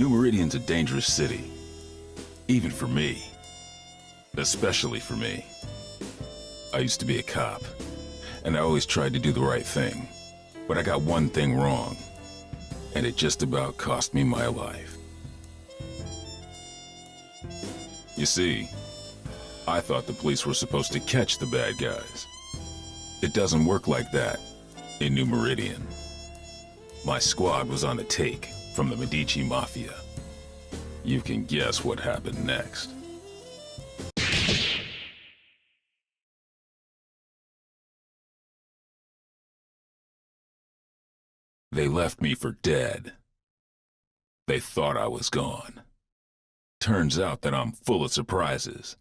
New Meridian's a dangerous city. Even for me. Especially for me. I used to be a cop, and I always tried to do the right thing. But I got one thing wrong, and it just about cost me my life. You see, I thought the police were supposed to catch the bad guys. It doesn't work like that in New Meridian. My squad was on the take from the Medici Mafia. You can guess what happened next. They left me for dead. They thought I was gone. Turns out that I'm full of surprises.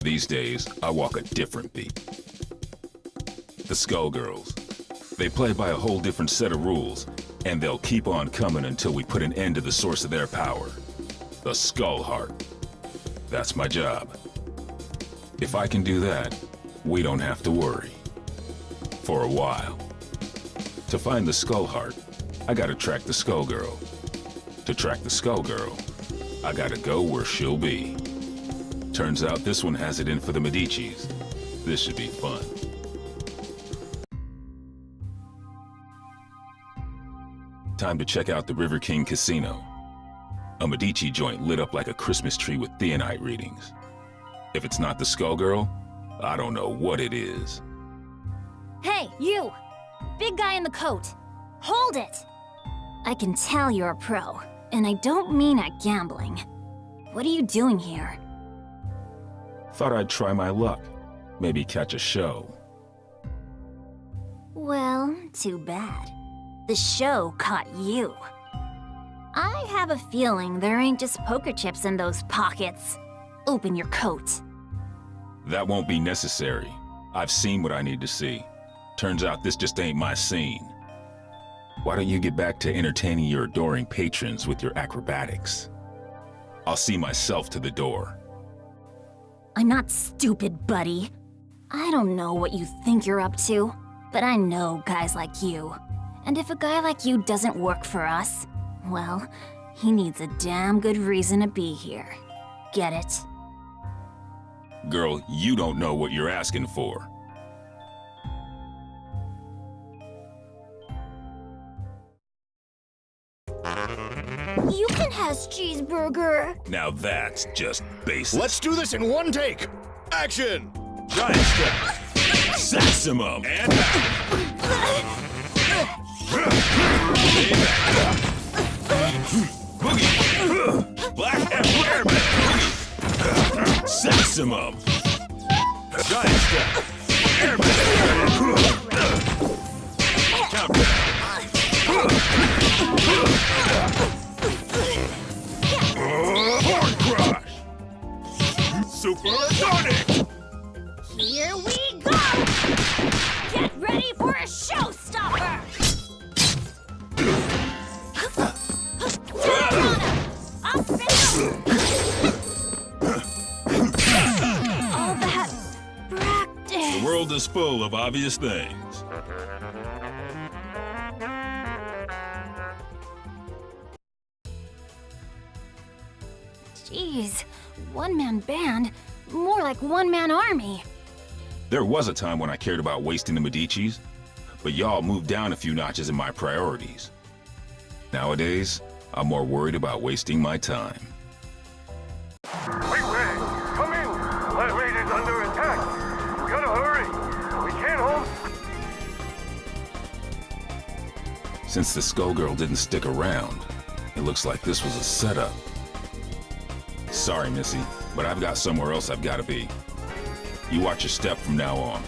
These days, I walk a different beat. The Skullgirls. They play by a whole different set of rules, and they'll keep on coming until we put an end to the source of their power. The Skull Heart. That's my job. If I can do that, we don't have to worry. For a while. To find the Skull Heart, I gotta track the Skullgirl. To track the Skullgirl, I gotta go where she'll be. Turns out this one has it in for the Medicis. This should be fun. Time to check out the River King Casino. A Medici joint lit up like a Christmas tree with theonite readings. If it's not the Skullgirl, I don't know what it is. Hey, you! Big guy in the coat! Hold it! I can tell you're a pro, and I don't mean at gambling. What are you doing here? Thought I'd try my luck. Maybe catch a show. Well, too bad. The show caught you. I have a feeling there ain't just poker chips in those pockets. Open your coat. That won't be necessary. I've seen what I need to see. Turns out this just ain't my scene. Why don't you get back to entertaining your adoring patrons with your acrobatics? I'll see myself to the door. I'm not stupid, buddy. I don't know what you think you're up to, but I know guys like you. And if a guy like you doesn't work for us, well, he needs a damn good reason to be here. Get it? Girl, you don't know what you're asking for. You can has cheeseburger. Now that's just basic. Let's do this in one take! Action! Giant step. Saximum. And back. Boogie. Black and airman. Saximum. Giant step. Airman. Countdown. Horn crush. Supersonic. Here we go! Get ready for a showstopper! I'll spin all that practice. The world is full of obvious things. Jeez, one-man band? More like one-man army. There was a time when I cared about wasting the Medicis, but y'all moved down a few notches in my priorities. Nowadays, I'm more worried about wasting my time. Wait, come in! That raid is under attack! We gotta hurry! We can't hold... Since the Skullgirl didn't stick around, it looks like this was a setup. Sorry, Missy, but I've got somewhere else I've gotta be. You watch your step from now on.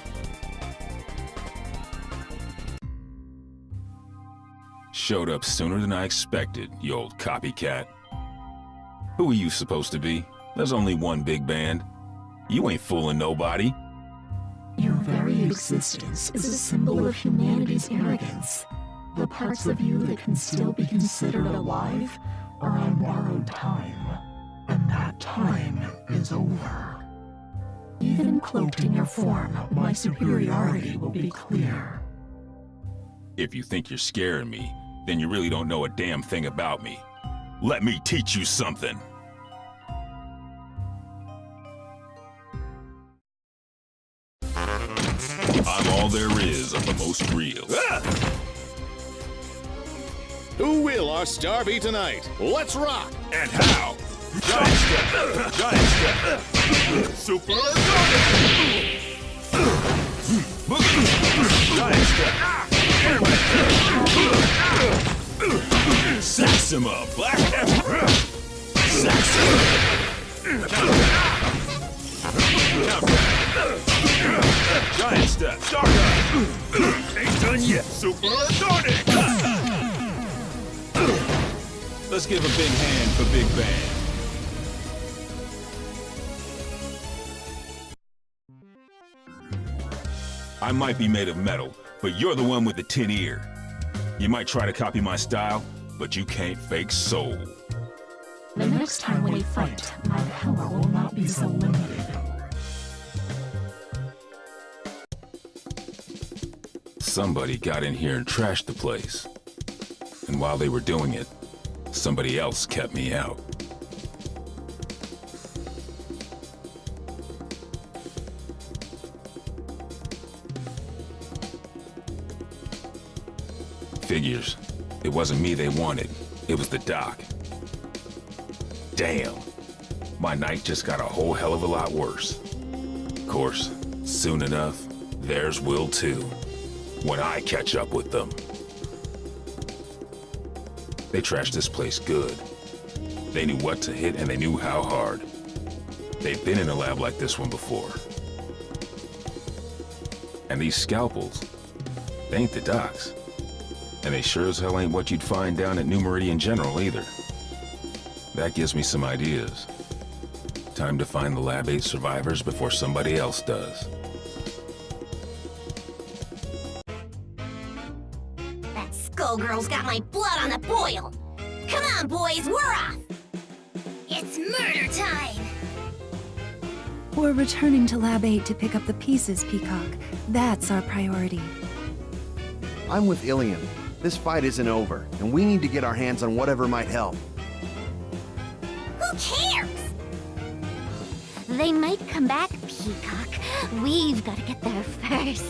Showed up sooner than I expected, you old copycat. Who are you supposed to be? There's only one big band. You ain't fooling nobody. Your very existence is a symbol of humanity's arrogance. The parts of you that can still be considered alive are on borrowed time. And that time is over. Even cloaked in your form, my superiority will be clear. If you think you're scaring me, then you really don't know a damn thing about me. Let me teach you something. I'm all there is of the most real. Who will our star be tonight? Let's rock! And how? Giant step! Giant step! Super Giant step! Saxima! Black Emperor! Saxima! Giant step! Stardust! Ain't done yet! Super Sonic! Let's give a big hand for Big Bang. I might be made of metal, but you're the one with the tin ear. You might try to copy my style, but you can't fake soul. The next time we fight, my power will not be so limited. Somebody got in here and trashed the place. And while they were doing it, somebody else kept me out. Figures. It wasn't me they wanted. It was the doc. Damn. My night just got a whole hell of a lot worse. Of course, soon enough, theirs will too. When I catch up with them. They trashed this place good. They knew what to hit and they knew how hard. They've been in a lab like this one before. And these scalpels, they ain't the docs. And they sure as hell ain't what you'd find down at New Meridian General either. That gives me some ideas. Time to find the Lab 8 survivors before somebody else does. That Skullgirl's got my blood on the boil! Come on, boys, we're off! It's murder time! We're returning to Lab 8 to pick up the pieces, Peacock. That's our priority. I'm with Ilium. This fight isn't over, and we need to get our hands on whatever might help. Who cares? They might come back, Peacock. We've got to get there first.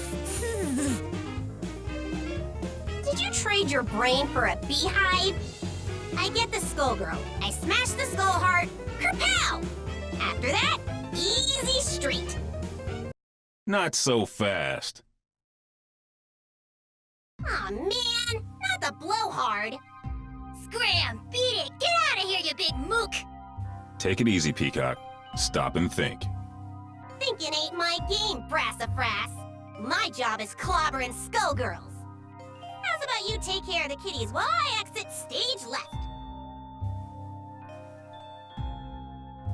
Did you trade your brain for a beehive? I get the Skullgirl. I smash the skull heart. Kerpow! After that, easy street. Not so fast. Aw, man! Not the blowhard! Scram! Beat it! Get out of here, you big mook! Take it easy, Peacock. Stop and think. Thinking ain't my game, Brassafrass. My job is clobbering Skullgirls. How's about you take care of the kitties while I exit stage left?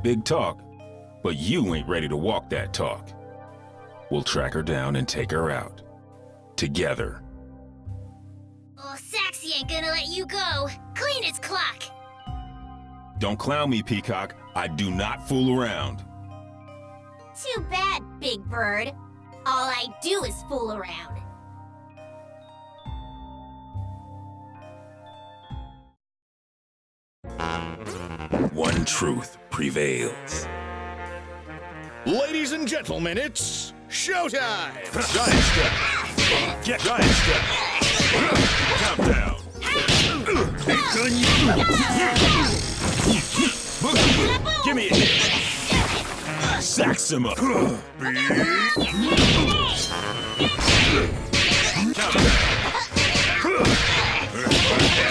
Big talk, but you ain't ready to walk that talk. We'll track her down and take her out. Together. Oh, Saxy ain't gonna let you go. Clean his clock. Don't clown me, Peacock. I do not fool around. Too bad, Big Bird. All I do is fool around. One truth prevails. Ladies and gentlemen, it's showtime! Giant step! Get giant step! Countdown! Ain't done yet! Give me a hit! Saxima!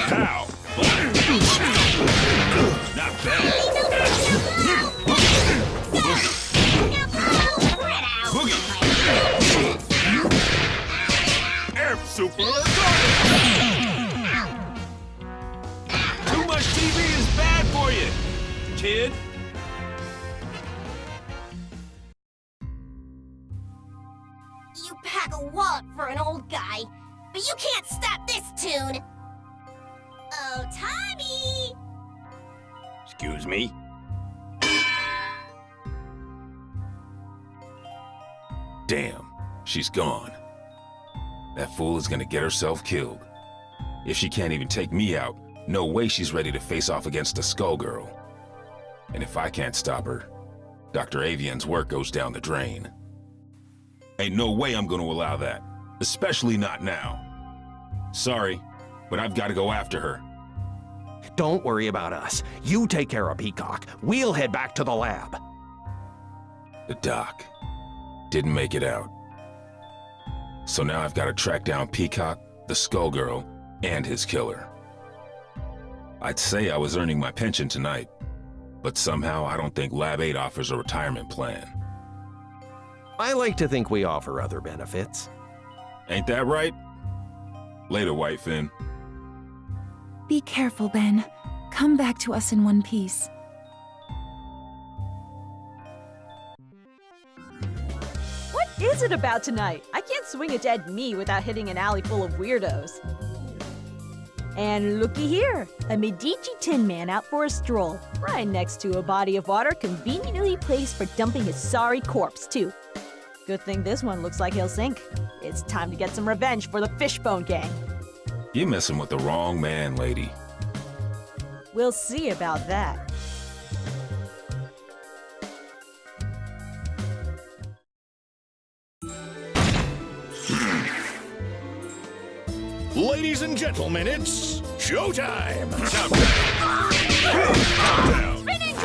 How? Not bad! Air super! Too much TV is bad for you, kid. You pack a wallop for an old guy, but you can't stop this tune. Oh, Tommy! Excuse me? Damn, she's gone. That fool is gonna get herself killed. If she can't even take me out, no way she's ready to face off against a Skullgirl. And if I can't stop her, Dr. Avian's work goes down the drain. Ain't no way I'm gonna allow that, especially not now. Sorry, but I've got to go after her. Don't worry about us. You take care of Peacock. We'll head back to the lab. The doc didn't make it out. So now I've got to track down Peacock, the Skullgirl, and his killer. I'd say I was earning my pension tonight, but somehow I don't think Lab 8 offers a retirement plan. I like to think we offer other benefits. Ain't that right? Later, Whitefin. Be careful, Ben. Come back to us in one piece. What is it about tonight? I can't swing a dead me without hitting an alley full of weirdos. And looky here, a Medici Tin Man out for a stroll, right next to a body of water conveniently placed for dumping his sorry corpse, too. Good thing this one looks like he'll sink. It's time to get some revenge for the Fishbone Gang. You're messing with the wrong man, lady. We'll see about that. Ladies and gentlemen, it's showtime! Spinning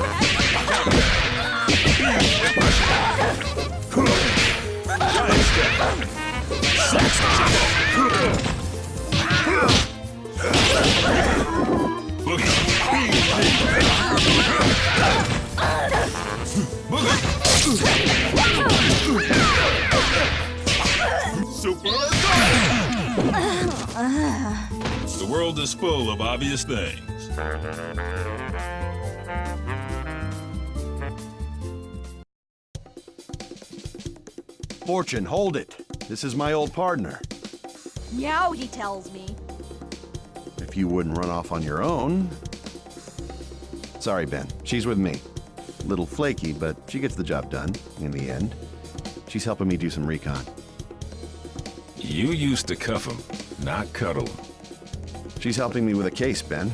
The world is full of obvious things. Fortune, hold it. This is my old partner. Meow, he tells me. If you wouldn't run off on your own... Sorry, Ben. She's with me. Little flaky, but she gets the job done, in the end. She's helping me do some recon. You used to cuff him, not cuddle him. She's helping me with a case, Ben.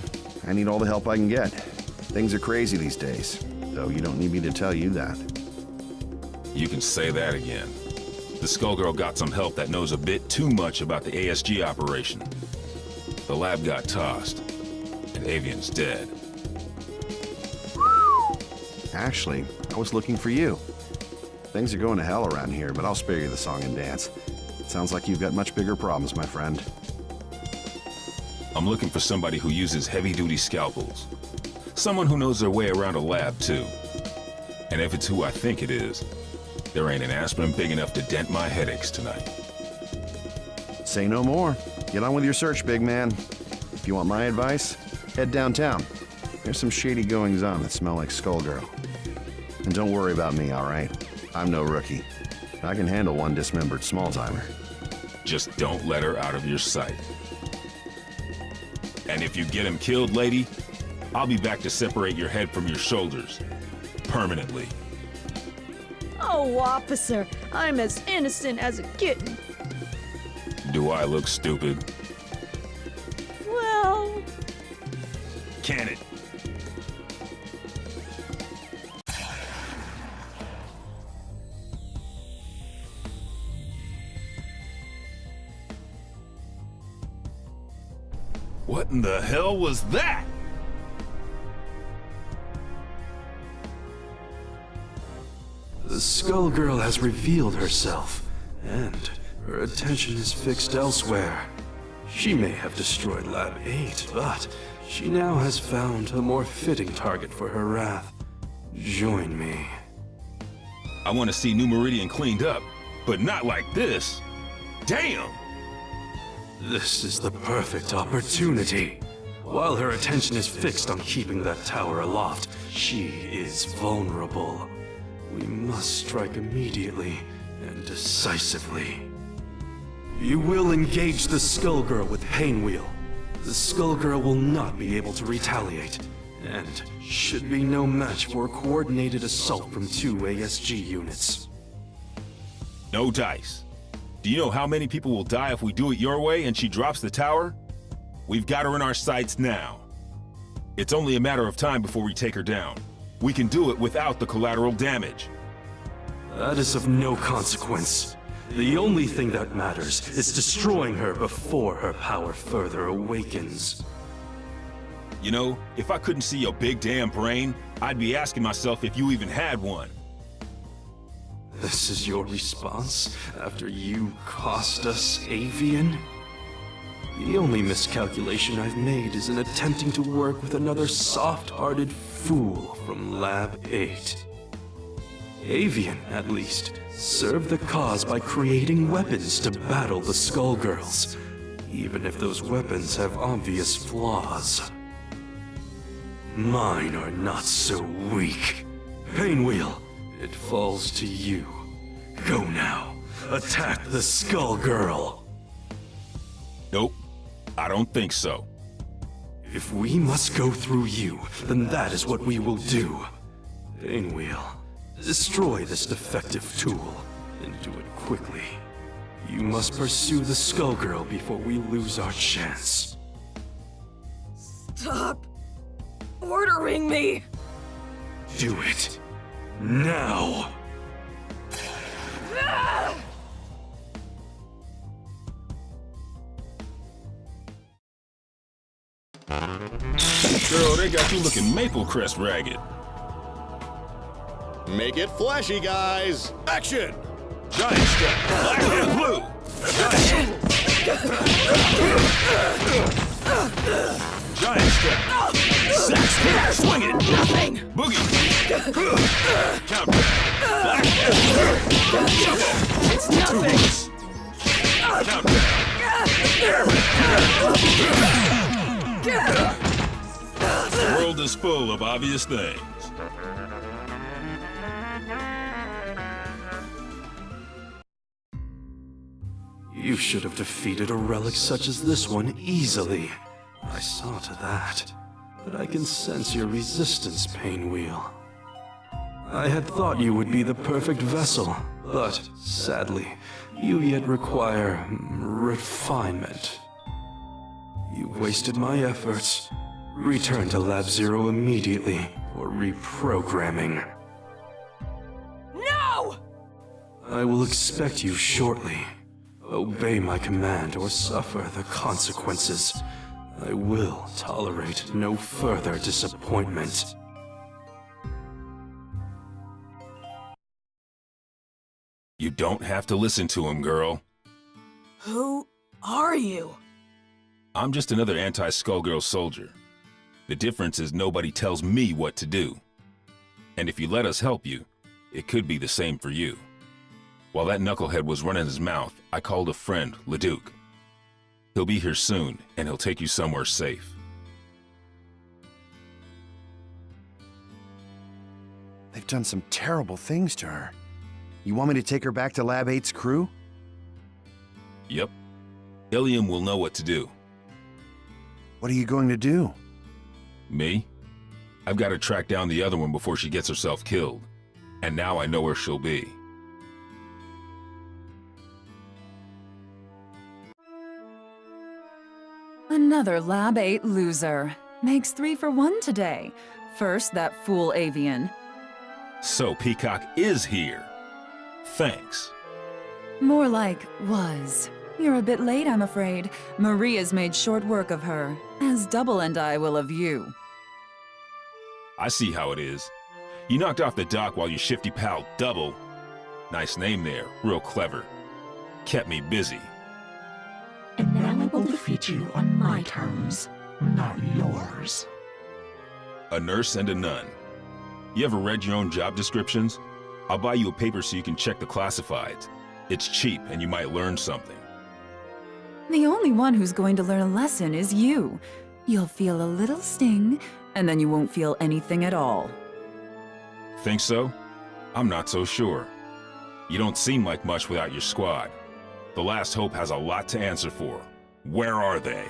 I need all the help I can get. Things are crazy these days, though you don't need me to tell you that. You can say that again. The Skullgirl got some help that knows a bit too much about the ASG operation. The lab got tossed, and Avian's dead. Actually, I was looking for you. Things are going to hell around here, but I'll spare you the song and dance. Sounds like you've got much bigger problems, my friend. I'm looking for somebody who uses heavy-duty scalpels. Someone who knows their way around a lab, too. And if it's who I think it is, there ain't an aspirin big enough to dent my headaches tonight. Say no more. Get on with your search, big man. If you want my advice, head downtown. There's some shady goings-on that smell like Skullgirl. And don't worry about me, all right? I'm no rookie. I can handle one dismembered small-timer. Just don't let her out of your sight. And if you get him killed, lady, I'll be back to separate your head from your shoulders. Permanently. Oh, officer, I'm as innocent as a kitten. Do I look stupid? Well... Can it? What in the hell was that? The Skullgirl has revealed herself, and her attention is fixed elsewhere. She may have destroyed Lab 8, but she now has found a more fitting target for her wrath. Join me. I want to see New Meridian cleaned up, but not like this. Damn! This is the perfect opportunity. While her attention is fixed on keeping that tower aloft, she is vulnerable. We must strike immediately and decisively. You will engage the Skullgirl with Painwheel. The Skullgirl will not be able to retaliate, and should be no match for a coordinated assault from 2 ASG units. No dice. Do you know how many people will die if we do it your way and she drops the tower? We've got her in our sights now. It's only a matter of time before we take her down. We can do it without the collateral damage. That is of no consequence. The only thing that matters is destroying her before her power further awakens. You know, if I couldn't see your big damn brain, I'd be asking myself if you even had one. This is your response after you cost us Avian? The only miscalculation I've made is in attempting to work with another soft-hearted fool from Lab 8. Avian, at least, served the cause by creating weapons to battle the Skullgirls, even if those weapons have obvious flaws. Mine are not so weak. Painwheel, it falls to you. Go now. Attack the Skullgirl. Nope, I don't think so. If we must go through you, then that is what we will do. Painwheel, destroy this defective tool, and do it quickly. You must pursue the Skullgirl before we lose our chance. Stop ordering me! Do it. Now! Girl, they got you looking Maple Crest ragged. Make it flashy, guys! Action! Giant step, black and blue! Giant step! Sax kick, swing it! Nothing! Boogie! Countdown! Black and blue! Jumbo! It's nothing! Countdown! The world is full of obvious things. You should have defeated a relic such as this one easily. I saw to that. But I can sense your resistance, Painwheel. I had thought you would be the perfect vessel, but sadly, you yet require refinement. You wasted my efforts. Return to Lab Zero immediately for reprogramming. No! I will expect you shortly. Obey my command or suffer the consequences. I will tolerate no further disappointment. You don't have to listen to him, girl. Who are you? I'm just another anti-Skullgirl soldier. The difference is nobody tells me what to do. And if you let us help you, it could be the same for you. While that knucklehead was running his mouth, I called a friend, Leduc. He'll be here soon, and he'll take you somewhere safe. They've done some terrible things to her. You want me to take her back to Lab 8's crew? Yep. Ilium will know what to do. What are you going to do? Me? I've got to track down the other one before she gets herself killed. And now I know where she'll be. Another Lab 8 loser. Makes 3 for 1 today. First, that fool Avian. So Peacock is here. Thanks. More like was. You're a bit late, I'm afraid. Maria's made short work of her, as Double and I will of you. I see how it is. You knocked off the dock while your shifty pal Double, nice name there, real clever, kept me busy. And now I will defeat you on my terms, not yours. A nurse and a nun. You ever read your own job descriptions? I'll buy you a paper so you can check the classifieds. It's cheap and you might learn something. The only one who's going to learn a lesson is you. You'll feel a little sting, and then you won't feel anything at all. Think so? I'm not so sure. You don't seem like much without your squad. The Last Hope has a lot to answer for. Where are they?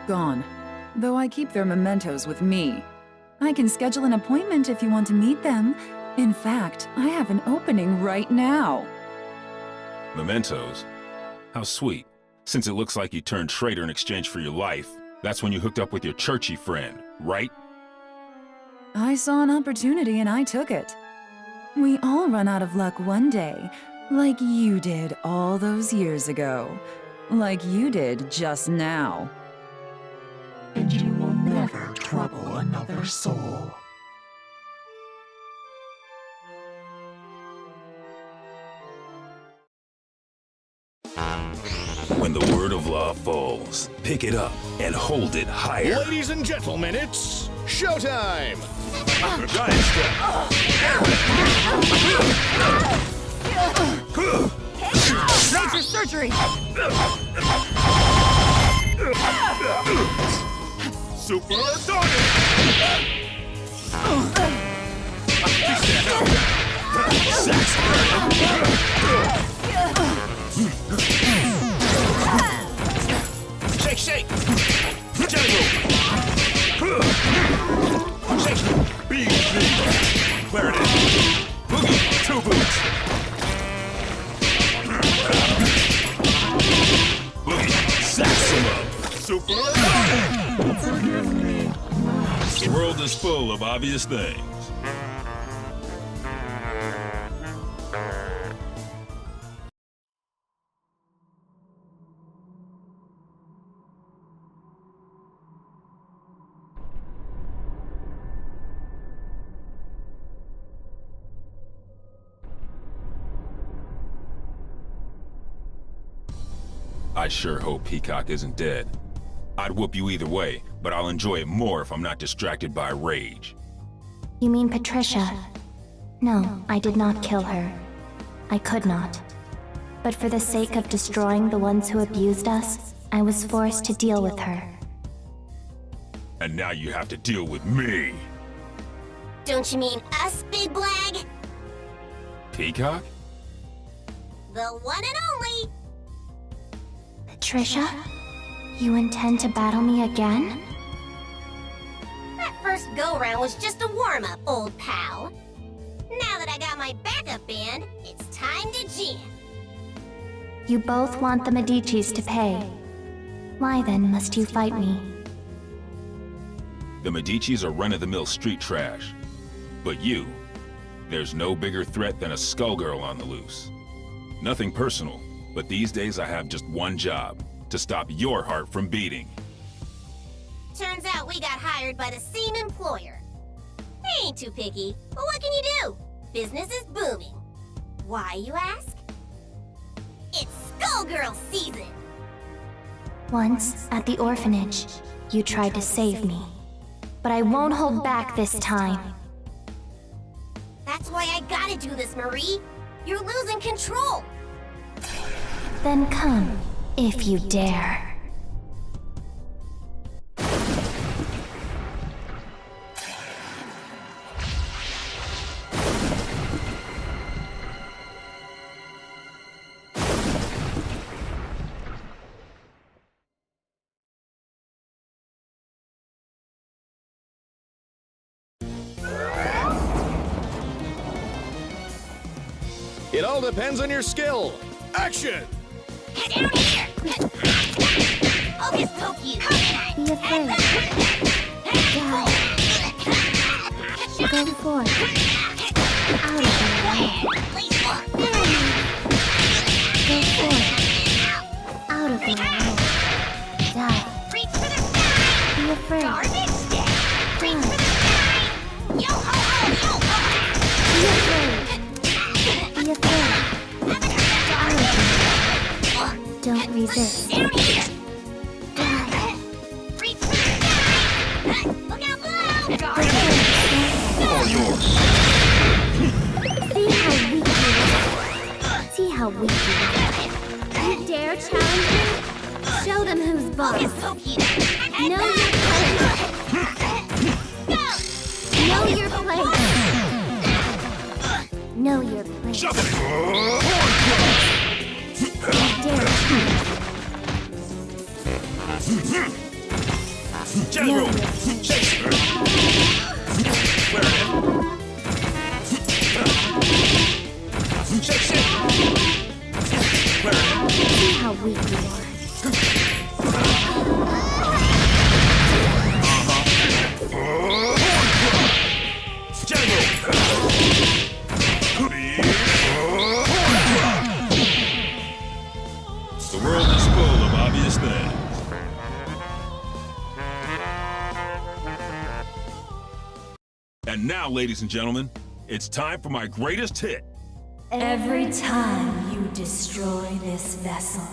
Gone. Though I keep their mementos with me. I can schedule an appointment if you want to meet them. In fact, I have an opening right now. Mementos? How sweet. Since it looks like you turned traitor in exchange for your life, that's when you hooked up with your churchy friend, right? I saw an opportunity and I took it. We all run out of luck one day, like you did all those years ago. Like you did just now. And you will never trouble another soul. When the word of law falls, pick it up and hold it higher. Ladies and gentlemen, it's showtime! Giant step. Major surgery! Super Sonic! Shake, shake! General! Shake! Beam, Clarinet! Boogie, 2 boots! Boogie, sax him up! Super! Forgive me. The world is full of obvious things. I sure hope Peacock isn't dead. I'd whoop you either way, but I'll enjoy it more if I'm not distracted by rage. You mean Patricia? No, I did not kill her. I could not. But for the sake of destroying the ones who abused us, I was forced to deal with her. And now you have to deal with me. Don't you mean us, Big Blag? Peacock? The one and only! Patricia? You intend to battle me again? That first go-round was just a warm-up, old pal. Now that I got my backup band, it's time to jam. You both want the Medicis to pay. Why then must you fight me? The Medicis are run-of-the-mill street trash. But you, there's no bigger threat than a Skullgirl on the loose. Nothing personal, but these days I have just one job. To stop your heart from beating. Turns out we got hired by the same employer. They ain't too picky, but what can you do? Business is booming. Why, you ask? It's Skullgirl season! Once, at the orphanage, you tried to save me. But I won't hold back this time. That's why I gotta do this, Marie. You're losing control. Then come. If you dare. It all depends on your skill. Action! Down here! Hocus pocus! Be afraid. Die. Go forth. Out of the way. Go forth. Out of the way. Die. Reach for the sky! Be afraid. Garbage day! Reach for the sky! Yo ho ho yo ho! Be afraid. Be afraid. Out of the way. Don't resist. Down here! Die. Reach for the sky! Look out below! Garbage! All yours. See how weak you are. See how weak you are. You dare challenge me? Show them who's boss. Hocus pocus! Know your place. Know your place. Know your place. Shove it! Dare General! Chase! Clarinet! Shake, shake! Clarinet! See how weak you are. The world is full of obvious things. And now, ladies and gentlemen, it's time for my greatest hit. Every time you destroy this vessel,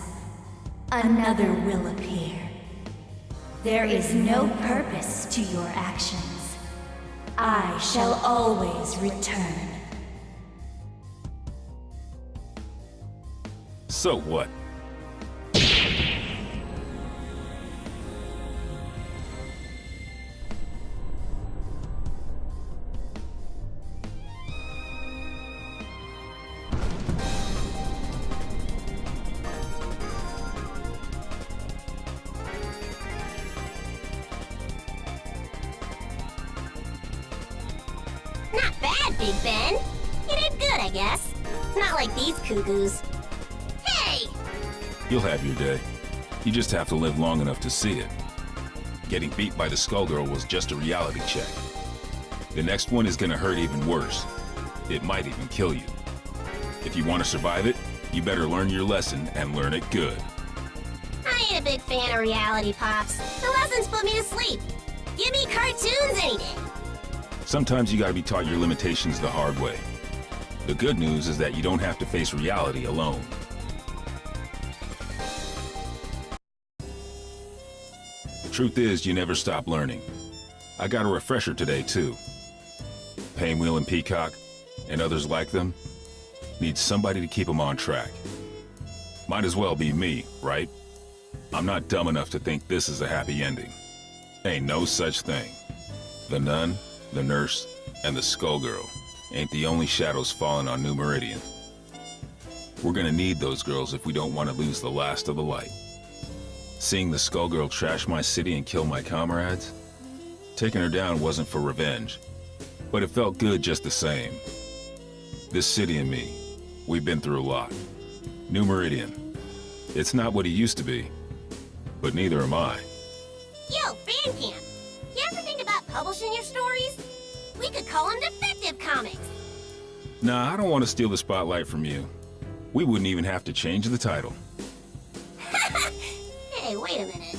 another will appear. There is no purpose to your actions. I shall always return. So what? Not bad, Big Ben. You did good, I guess. Not like these cuckoos. Hey! You'll have your day. You just have to live long enough to see it. Getting beat by the Skullgirl was just a reality check. The next one is gonna hurt even worse. It might even kill you. If you want to survive it, you better learn your lesson and learn it good. I ain't a big fan of reality, Pops. The lessons put me to sleep. Give me cartoons any day. Sometimes you gotta be taught your limitations the hard way. The good news is that you don't have to face reality alone. The truth is, you never stop learning. I got a refresher today, too. Painwheel and Peacock, and others like them, need somebody to keep them on track. Might as well be me, right? I'm not dumb enough to think this is a happy ending. Ain't no such thing. The Nun, the Nurse, and the Skullgirl ain't the only shadows falling on New Meridian. We're gonna need those girls if we don't want to lose the last of the light. Seeing the Skullgirl trash my city and kill my comrades? Taking her down wasn't for revenge, but it felt good just the same. This city and me, we've been through a lot. New Meridian, it's not what it used to be, but neither am I. Yo, Bandcamp! You ever think about publishing your stories? We could call them Defective Comics. Nah, I don't want to steal the spotlight from you. We wouldn't even have to change the title. Hey, wait a minute.